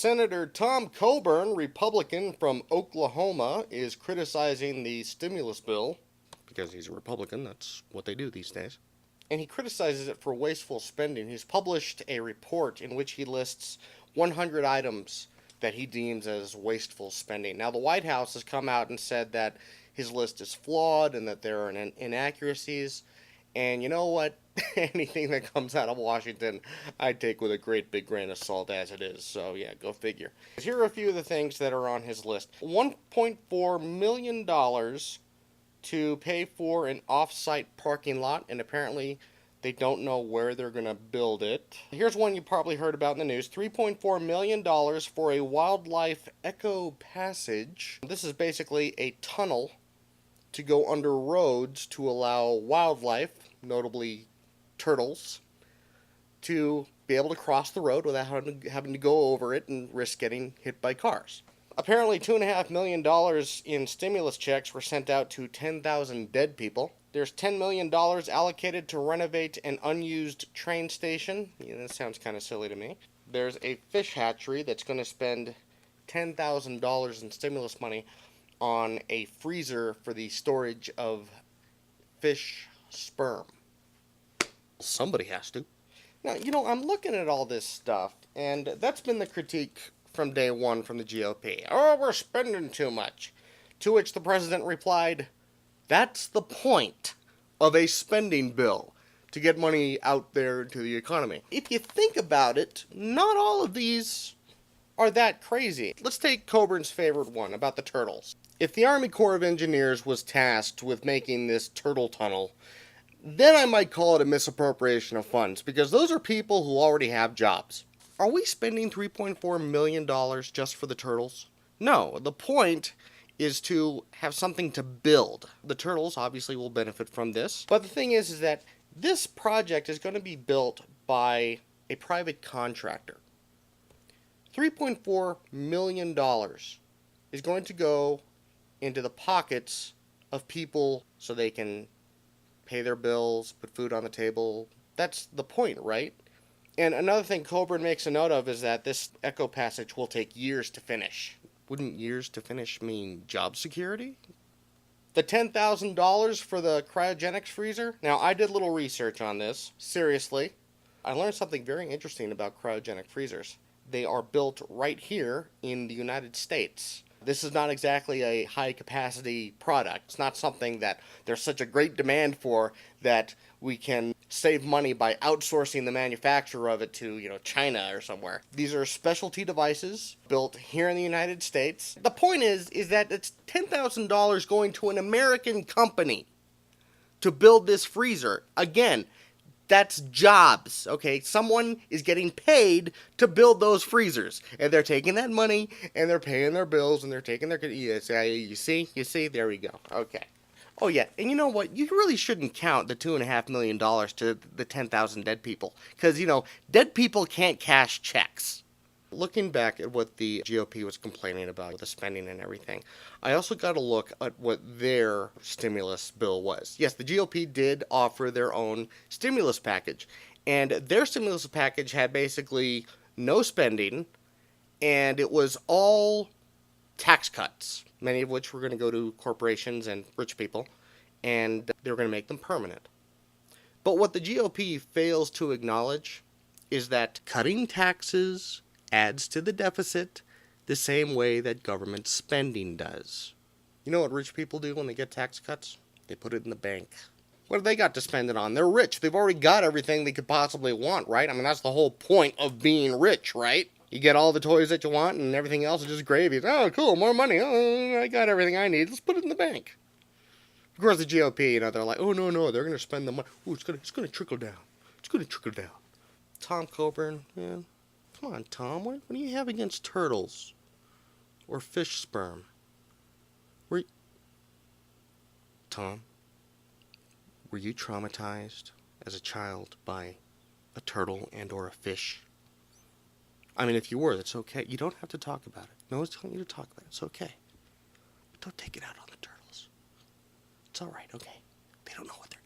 Senator Tom Coburn, Republican from Oklahoma, is criticizing the stimulus bill because he's a Republican. That's what they do these days. And he criticizes it for wasteful spending. He's published a report in which he lists 100 items that he deems as wasteful spending. Now, the White House has come out and said that his list is flawed and that there are inaccuracies. And you know what? Anything that comes out of Washington, I take with a great big grain of salt as it is. So yeah, go figure. Here are a few of the things that are on his list. $1.4 million to pay for an off-site parking lot, and apparently they don't know where they're going to build it. Here's one you probably heard about in the news. $3.4 million for a wildlife eco passage. This is basically a tunnel to go under roads to allow wildlife, notably turtles, to be able to cross the road without having to go over it and risk getting hit by cars. Apparently $2.5 million in stimulus checks were sent out to 10,000 dead people. There's $10 million allocated to renovate an unused train station. Yeah, that sounds kind of silly to me. There's a fish hatchery that's going to spend $10,000 in stimulus money on a freezer for the storage of fish sperm. Somebody has to. Now, I'm looking at all this stuff, and that's been the critique from day one from the GOP. Oh, we're spending too much. To which the president replied, that's the point of a spending bill, to get money out there to the economy. If you think about it, not all of these are that crazy. Let's take Coburn's favorite one about the turtles. If the Army Corps of Engineers was tasked with making this turtle tunnel, then I might call it a misappropriation of funds, because those are people who already have jobs. Are we spending $3.4 million just for the turtles? No, the point is to have something to build. The turtles obviously will benefit from this, but the thing is that this project is going to be built by a private contractor. $3.4 million is going to go into the pockets of people so they can pay their bills, put food on the table. That's the point, right? And another thing Coburn makes a note of is that this eco passage will take years to finish. Wouldn't years to finish mean job security? The $10,000 for the cryogenics freezer? Now, I did a little research on this. Seriously. I learned something very interesting about cryogenic freezers. They are built right here in the United States. This is not exactly a high-capacity product. It's not something that there's such a great demand for that we can save money by outsourcing the manufacture of it to, China or somewhere. These are specialty devices built here in the United States. The point is that it's $10,000 going to an American company to build this freezer. Again, that's jobs, okay? Someone is getting paid to build those freezers, and they're taking that money, and they're paying their bills, and they're taking their... You see? There we go. Okay. Oh, yeah, and you know what? You really shouldn't count the $2.5 million to the 10,000 dead people, because, dead people can't cash checks. Looking back at what the GOP was complaining about, the spending and everything, I also got to look at what their stimulus bill was. Yes, the GOP did offer their own stimulus package, and their stimulus package had basically no spending, and it was all tax cuts, many of which were going to go to corporations and rich people, and they were going to make them permanent. But what the GOP fails to acknowledge is that cutting taxes adds to the deficit the same way that government spending does. You know what rich people do when they get tax cuts? They put it in the bank. What do they got to spend it on? They're rich. They've already got everything they could possibly want, right? I mean, that's the whole point of being rich, right? You get all the toys that you want and everything else is just gravy. Oh, cool, more money. Oh, I got everything I need. Let's put it in the bank. Of course, the GOP, they're like, oh, no, they're going to spend the money. Oh, it's going to trickle down. It's going to trickle down. Tom Coburn, man. Come on, Tom, what do you have against turtles? Or fish sperm? Tom, were you traumatized as a child by a turtle and or a fish? I mean, if you were, that's okay. You don't have to talk about it. No one's telling you to talk about it. It's okay. But don't take it out on the turtles. It's all right, okay? They don't know what they're